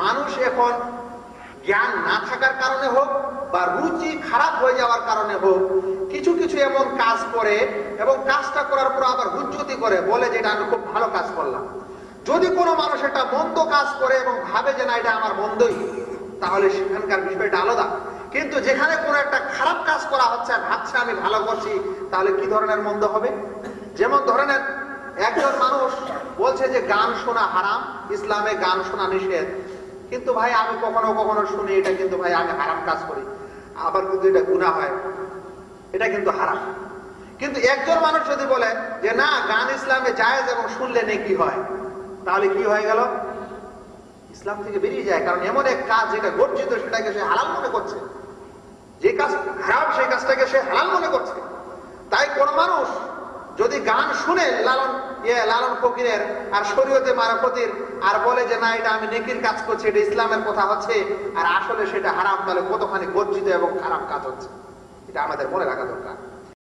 মানুষ এখন জ্ঞান না থাকার কারণে হোক বা রুচি খারাপ হয়ে যাওয়ার কারণে হোক কিছু কিছু এমন কাজ করে এবং কাজটা করার পর আবার হুজ্জতি করে বলে যে এটা আমি খুব ভালো কাজ করলাম। যদি কোনো মানুষ একটা মন্দ কাজ করে এবং ভাবে যে না এটা আমার মন্দই, তাহলে সেখানকার বিষয়টা আলাদা। কিন্তু যেখানে কোনো একটা খারাপ কাজ করা হচ্ছে আর ভাবছে আমি ভালো করছি, তাহলে কি ধরনের মন্দ হবে? যেমন ধরেন একজন মানুষ বলছে যে গান শোনা হারাম, ইসলামে গান শোনা নিষেধ, কিন্তু ভাই আমি কখনো কখনো শুনি, এটা কিন্তু ভাই আমি হারাম কাজ করি, আবার কিন্তু এটা গুনাহ হয়, এটা কিন্তু হারাম। কিন্তু একজন মানুষ যদি বলে যে না গান ইসলামে জায়েজ এবং শুনলে নেকি হয়, তাহলে কি হয়ে গেল? ইসলাম থেকে বেরিয়ে যায়। কারণ এমন এক কাজ যেটা গর্জিত সেটাকে সে হালাল মনে করছে, যে কাজ হারাম সেই কাজটাকে সে হালাল মনে করছে। তাই কোন মানুষ যদি গান শুনে লালন ফকিরের আর শরীয়তে মারফতির আর বলে যে না এটা আমি নেকির কাজ করছি, এটা ইসলামের কথা হচ্ছে, আর আসলে সেটা হারাম, তাহলে কতখানি গর্জিত এবং খারাপ কাজ হচ্ছে, এটা আমাদের মনে রাখা দরকার।